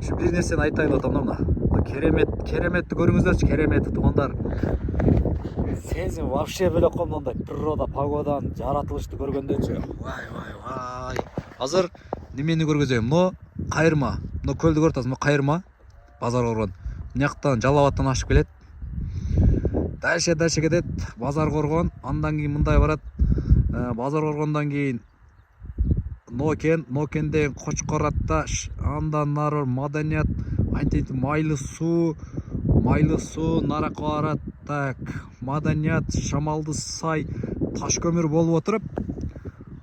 Şu bir нерсени айтайын деп атам мына. Кереметті көрүңүздөрчү, кереметти туугандар. Сезим вообще бөлөк кой мындай природа, погоданы, жаратылышты көргөндөчү. Вай. Азыр немени көргөзөйм. Мына кайырма. Мына көлдү көрүп атасыз, мына кайырма. Базар коргон. Мынаяктан Жалал-Абадтан ашып келет. Дальше кетет. Базар коргон. Андан кийин мындай барат. Базар коргондон кийин Нокенден Кочкор атташ, андан нары Маданият, антинти Майлы суу, наракка барат. Так, Маданият, Шамалды сай, таш көмүр болуп отуруп,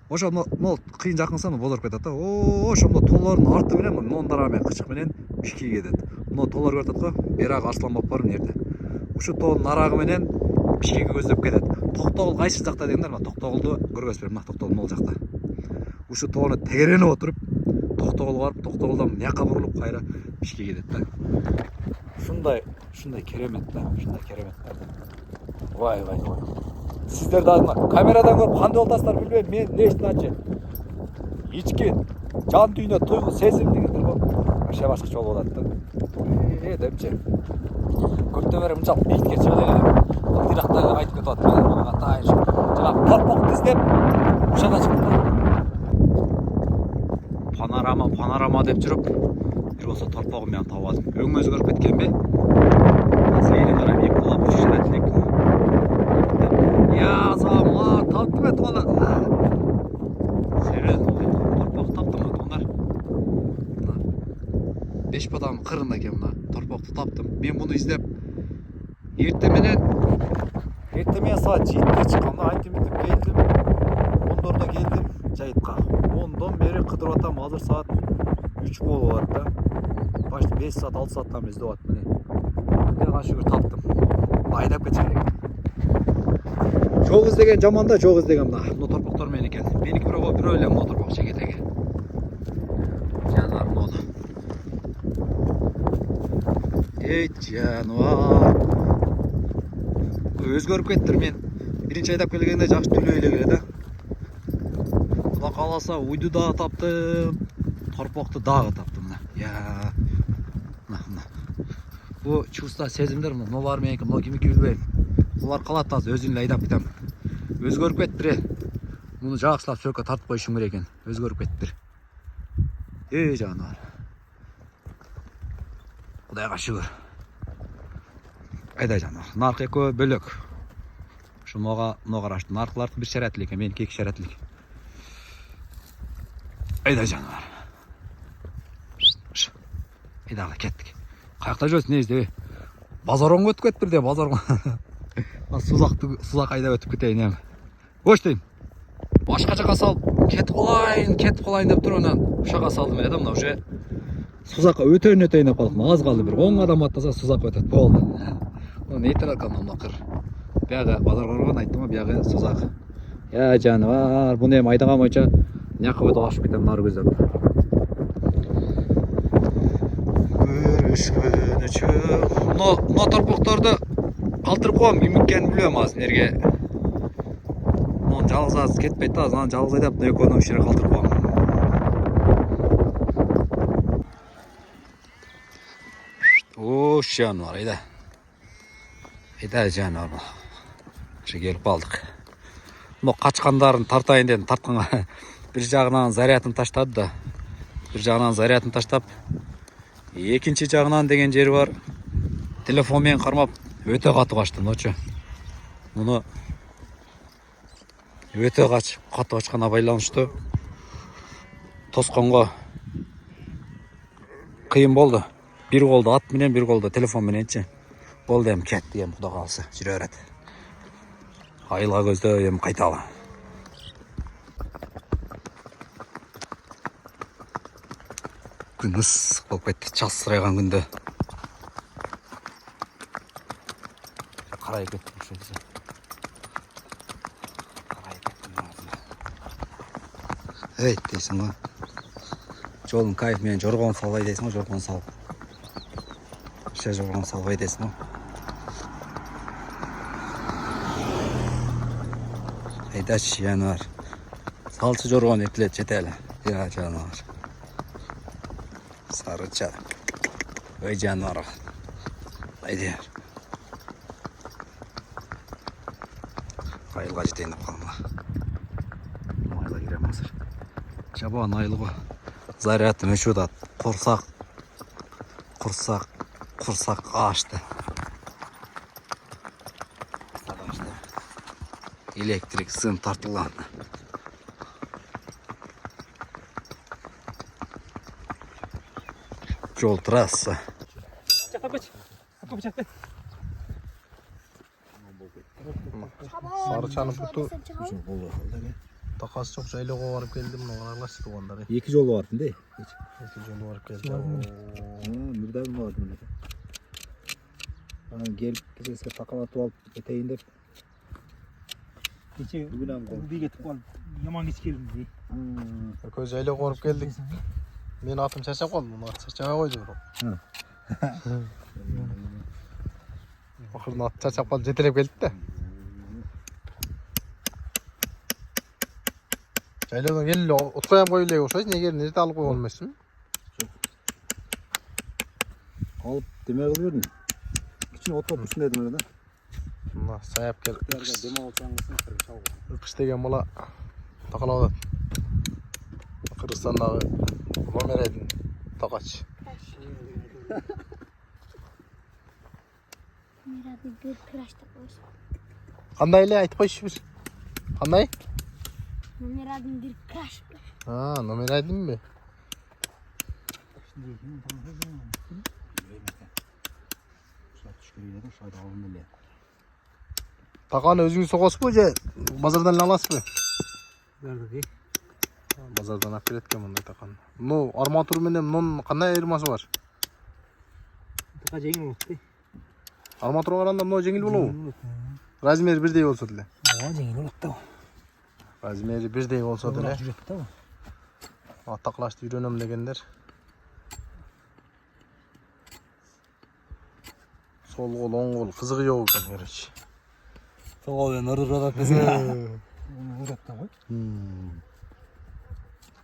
ошо могу кыйын жакынсам болоруп кетет да. Ошо мына тоолордун арты менен Нондар менен Кычык менен Бишкекке кетет. Мына тоолор көрүп атат го, берагы Арсланбап бар мына жерде. Ушу тоонун нарагы менен Бишкекке көздөп кетет. Токтогул кайсы жакта дегендер, мына Токтогулду көргөзүп берем, мына Токтогул могул жакта. Ушу тоону тегеренип отуруп, Токтогулга барып, Токтогулдан мыякка бурулуп кайра Бишкекке кетет да. Ушундай керемет да, Вай. Сиздер дагы камерадан көрүп кандай болуп атасыздар билбейм, мен нештачы. Ички жан дүйнө туйгу сезим дегендер го. Вообще башкача болуп атат да. Депчи. Көптөн бери мынчалык бийикке чыга элем. Ылдырактагы кайтып кетип атат. Мага тайын. Жана торпокту издеп ушага чыктым. Панорама деп жүрүп, бир болсо торпогум менен таап алдым. Өң өзгөрүп кеткенби? Сейли карап эки кулап учушат элек. Сама таптым эт бала. Серьезно, торпок таптым туугандар. 5 бадам кырында экен мына торпокту таптым. Мен муну издеп эртең менен саат 7-де чыккам. Антимитип келдим. 10-дордо келдим жайытка. 10-дон бери кыдырып атам. Азыр саат 3 болуп атат да. Почти 5 саат, 6 сааттан издеп атам міне. Кудайга шүгүр таптым. Айдап кетчү керек. Жол издеген жаман да, жол издеген мына торпоктор менен экен. Меники бирөө эле мына торпок чегетеги. Жануар болду. Жануар. Өзгөрүп кеттир. Мен биринчи айдап келгенде жакшы түлөй эле келе да. Кудай кааласа уйду дагы таптым, торпокту дагы таптым мына. Мына. Бу чувство, сезимдер мулар мененки, мына кимики билбейм. Булар калат азыр өзүн эле айдап кетем. Өзгөрүп кеттир. Муну жакшылап сөккө тартып коюшум керек экен. Өзгөрүп кеттир. Жануар. Кудайга шүгүр. Айда жануар. Наркы экөө бөлөк. Ушу мага караштуу. Наркыларды бир шаратлык экен, меники эки шаратлык. Айда жануар. Айдагы кеттик. Каякта жүрөсүң, не издебей? Базарга өтүп кетип бирде, базарга. Сузак айдап өтүп кетейин эми. Кош дейм. Башка жака салып, кетип калайын деп туруп анан ушага салдым эле да, мына уже сузакка өтөйүн деп калдым. Аз калды, бир 10 кадам аттаса сузак өтөт. Болду. Муну эйтер акам мына кыр. Биягы базар коргон айттым го, биягы сузак. Жануар, буну эми айдаган боюнча мыякка өтүп ашып кетем нары көздөп. Көрүшкөнүчө. Мына торпокторду калтырып коем, ким экенин билбейм азыр нерге. Муну жалгыз кетпейт да, азыр жалгыз айдап экөөнү ушул жерге калтырып коем. Жануар, айда жануар. Ушу келип калдык. Мына качкандарын тартайын дедим, тартканга бир жагынан зарядын таштады да. Бир жагынан зарядын таштап, экинчи жагынан деген жери бар. Телефон менен кармап өтө катуу качтым, мынчу. Муну өтө катуу качкана байланыштуу тосконго кыйын болду. Бир колду ат менен, бир колду телефон мененчи. Болду эми кетти, эми Кудай кааласа жүрө берет. Айылга көздөй эми кайталы. Күн ысык болуп кетти, чалсырайган күндө. Карай кеттим ошо кезде. Карай кеттим. Эй, дейсиң го. Жолдун кайф менен жоргон салбай дейсиң го, жоргон салып. Жоргон салбай дейсиң го. Айдачы жануар. Салчы жоргон эртелет жете эле. Жануар. Sarıca. Ой жануар. Haydi. Айылға жетейін деп қалдым. Айылға кірем қазір. Жабан айылға. Зарядым өшіп жатады. Құрсақ ашты. Электрик сын тартылған. Жол трасса. Сарычаны бұты тақасы жоқ жайлауға барып келдім. Араласты туғандары. Екі жолы бар тінде. Екі жолы барып келді. Мұрдағым болады міне. Келіп кезеске тақалатып алып өтейін деп. Кеше үйге кетіп қалып, яман кеш келдім дей. Көз жайлауға барып келдік. Мен атым шаршап қалдым. Мұны аты шаршамай қойды бұрын. Ақырын аты шаршап қалып жетелеп келді де. Жайлаудан келді, ұтқаям қойылығы ұқсайды. Неге нерде алып қойған емессің? Алып деме қылып бердің. Кішіне отап тұрсын дедім әлі да. Мына саяпкер Дем алсаңызын қырып шауға. үкіш деген мұла тақалауды. Қырғызстандағы номер един тақач. Номерады бір крашта қойшы. Қандай әлі айтып қойшы бір? Қандай? Номерадың бір краш. Номер един бе? Тақаны өзіңіз соғасыз ба, базардан аласыз ба? Бәрді Базардан алып келеткен мұндай тақаны. Арматура менен мұның қандай айырмасы бар? Тақа жеңіл болды. Арматура қарағанда мынау жеңіл болу? Размері бірдей болса деле. Жеңіл болды. Размері бірдей болса деле. Жүректі. Тақлашты үйренем дегендер. Сол қол, оң қол қызығы жоқ екен, короче. Сол қолмен ұрып жатады десең. Оны үйретті ғой.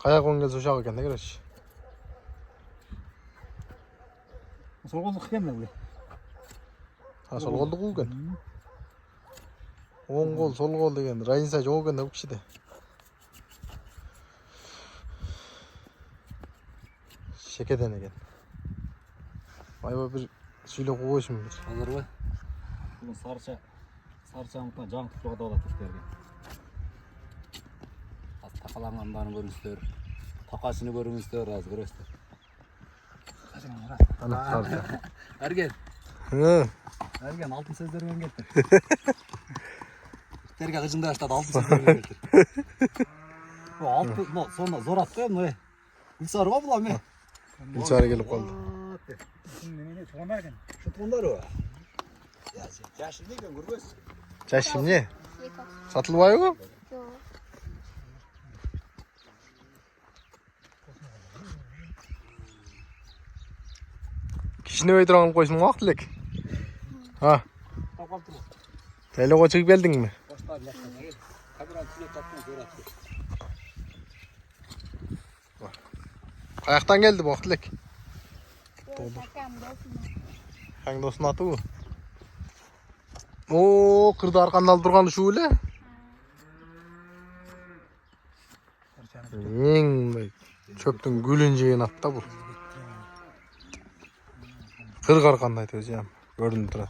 Қаяқ оң келсе ұшақ екен, короче. Сол қолды қиын да Сол қолды қу екен. Оң қол, сол қол деген разница жоқ екен да бұл кішіде. Шекеден екен. Айба бір сөйлеп қойшым бір. Алыр ба? Бұл сарычамықтан жаңғытып тұрғада болады тектерге. Az taqalanğanlaryny görüňizler. Taqasyny görüňizler, az görüňizler. Ana sarca. Ergen. Hı. Ergen altın sözlerden getir. Terge gıcında açtı altın sözlerden getir. Bu altın sonra zor attı mı? Gülsarı var bulan mı? Gülsarı gelip kaldı. Çoğunlar ekan. Şu tuğunlar o. Ya yaşlı değil mi? Gürbüz. Çaşım ne? Satılıp ayı mı? Yok. Kişini öydüren koysun vaktilik. Ha. Öyle koçuk geldin mi? Ayaktan geldi bu vaktilik. Hangi dostun atı bu? Oo, kırdı arkandan durgan şu öyle. Çöptün gülünceğin atta bu. Kırık arkandaydı hocam. Gördüm durak.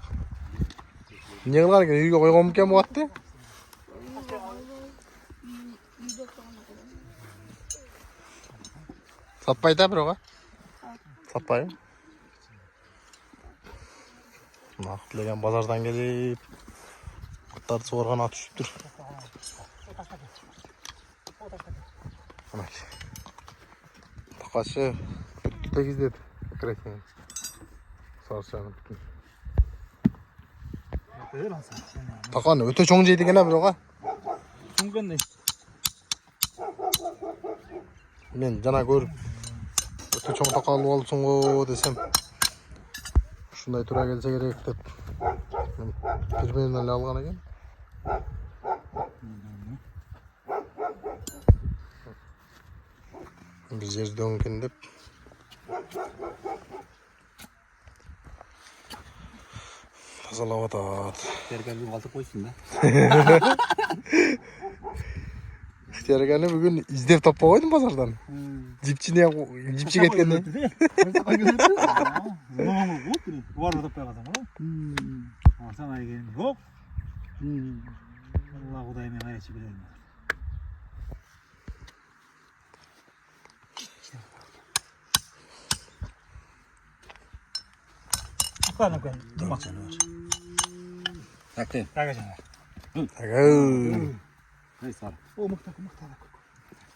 Ne kılgar ki? Uyga koygan mıken bu attı? Satpay da bir oğa. Satpay mı? Naktileyen bazardan gelip atları soğurgan at düşüptür. Takaşı 8 dedi. Kırıkın. Sarışanın bütün. Takanı öte çoğun jeydi gene bir oğa. Çünkü Men jana görüp öte çoğun takalı olsun o desem. Şunday tura gelse gerek dep. Kirmeninden algan eken. Bir yer dönken dep. тазалап атат. Тергенді қалтып қойсын да. Ixtiyorgani bugun izlab toppa qo'ydim bozordan. Jipchini ham jipchi ketganda. Zaman bu var da paylaşam ha. Sana gelin yok. Allah Xudayım gayret bilen. Akana kan. Durmak sen var. Takayım. Takacağım. Aga. Neyse. O mıktak.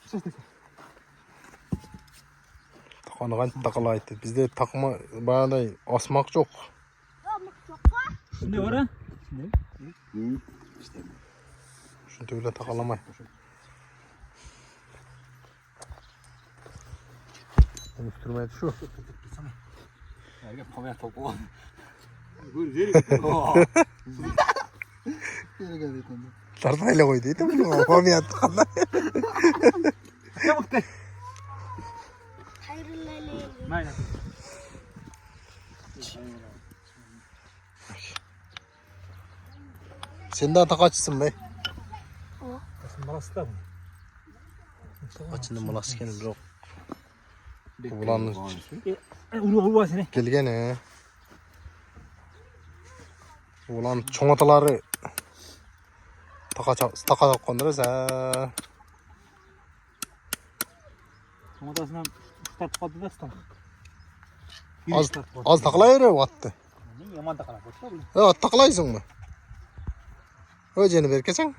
Ses de. Taqani qancha taqalaydi. Bizda taqma bag'anday osmoq yo'q. Shunday bora? Shunday. Shunday bilan taqalamay. Turmaydi shu. Yerga qolmay to'pol. Gul jeri. Yerga deydi. Tartmayla qo'y deydi buni. Qolmayapti qanday. Yamaqda. Hayırlı Mayli. Sendan taqachisin be. Marasda bu. Taqachining bolasi ekan biroq. Bularni Ulu seni. kelgan ha. Ulan cho'ng otalari taqa qo'ndirasa. Tomatasından start qoldi da start. Az taqlayveryapti. Yomon taqalab qo'ydi bu. Ha, taqlaysingmi? O'zini berkasang.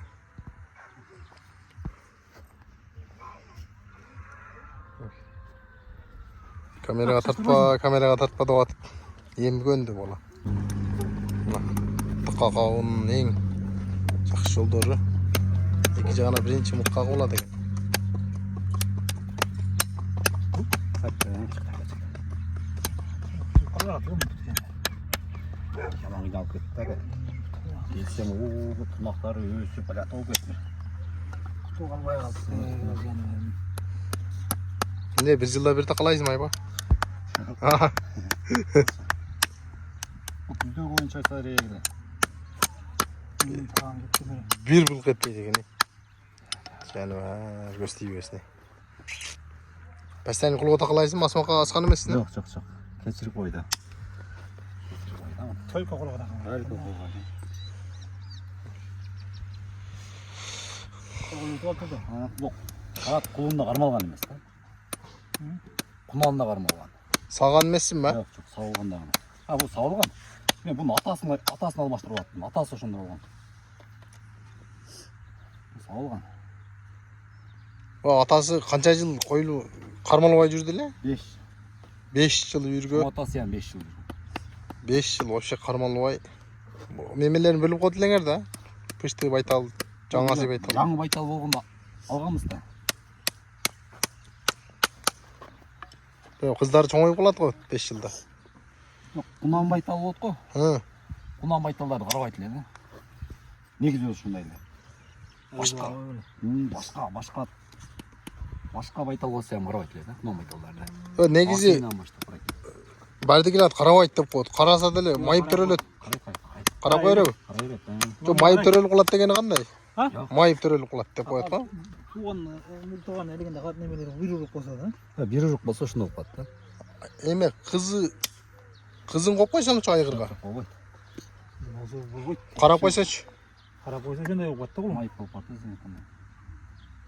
Kameraga tortpa da'vatib. Yem ko'ndi bola. Taqaqaun eng yaxshi yo'ldori. Ikki jag'ana birinchi muqqa bo'ladi ekan. Yaman gidip gitti. Gelsem o tırnakları öğüsü böyle tavuk etmiş. Kutu kalmaya kaldı. Ne bir yılda bir taqalaysizmi ayba? Bu güzel oyun çayları yedi. Tamam gitti böyle. Bir bul ketmeydi ekan. Yani gösteri. Pastani qulga taqalaysizmi? Osmoqqa osqan emasmi? Yok çok. Keçirip koydu. Toy kokulu kadar. Toy kokulu kadar. Yok. Kanat kulunda karmalgan emas da. Kulağında karmalgan. Sağan emasmi? Yok çok savulganda gana. Ha bu savulgan. Men bunu atasını almashtırып attım. Atası ошондо болгон. Savulgan. O atası qancha yil qo'ylu qarmalabay yurdi ele? 5. 5 yil yurgan. Atası ham 5 yıl. 5 yil вообще qarmalabay. Memelerini bölüp qo'ydilar da. Pishti baytal, жаңасы baytal. Жаңы байтал болгондо алганбыз да. Qizlari cho'ng'ayib qoladi-ku 5 yilda. Yok, Kunan baytal болот го. Ha. Kunan baytalдарды карабайт эле да. Негизи ушундай эле. Башка байтал болсо ham карабайт эле да, Kunan байталдарды. Negizi bardigilar qarabайт деп коет. Караса деле майып төрөлөт. Карап койробу? Жо майып төрөлүп калат дегени кандай? Майып төрөлүп калат деп коет го. Туган элегенде кат немелер бирүрүк болсо да. Бирүрүк болсо ошондой болуп калат да. Эме кызын коюп койсоңчу айгырга. Карап койсочу. Карап койсо ошондой болуп калат да бул. Майып болуп калат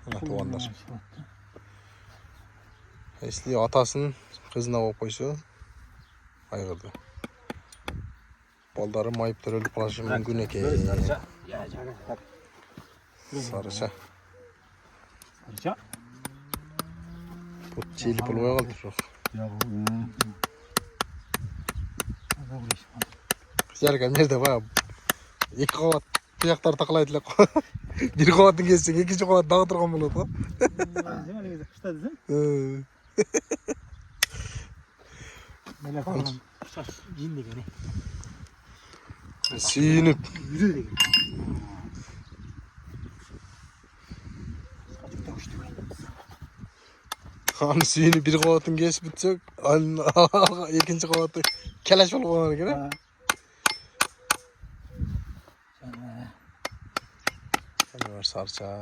да. Тугандар. Если атасын кызына коюп койсо айгырды. Балдары майып төрөлүп калышы мүмкүн экен. Сарыча. Bu çelip olmaya kaldı çok. Yerken nerede var? İki kavat kıyaklar takılaydılar. Bir kavatın geçsin, ikinci kavat dağı durgan buluyordu. Suyunup. Hani suyunu bir kavatın geçip bitecek, ikinci kavatı keleş olup olan gibi. bir sarça.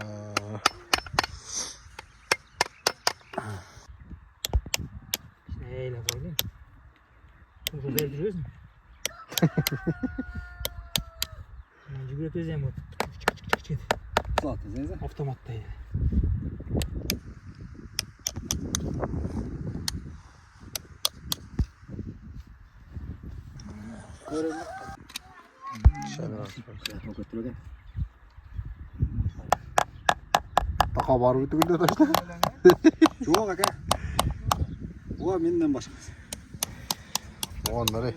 Eyle koydum. Bunu verdiriyoruz mu? Önce üreteceğim o. Zaten zeyze. Avtomatta yani. Şöyle bak. Çok götürüyor. Taka var mıydı günde taşta? Çok aga. Bu menden başkası. Onları.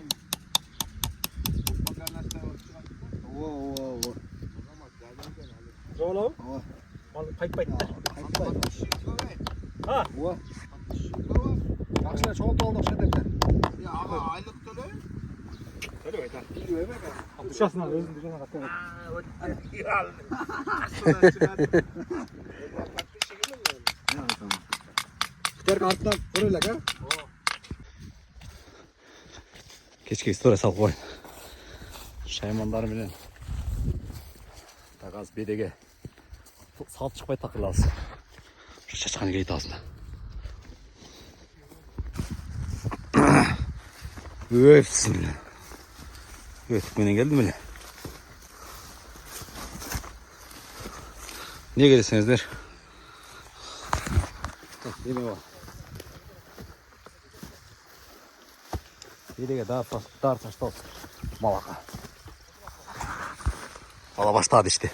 Oo. Zoğla. Payt payt. Ha. Bu. Baksana çok doldu şedefler. Ya ama aylık dolu. Öyle mi? Biliyor mu? Dışarısın abi. Özün dışarısına kaçıyor. Gider karttan böyle ha. Kechki istoriya salib qo'y. Shaymonlar bilan taqas bediga salib chiqmay taqilasiz. Shu chachqaniga aytasizlar. Bismillah. Ötüp menen geldim bile. Niye gelirsiniz? Yine var. Bediga dar taşta olsun. Malaka. Ala başladı işte.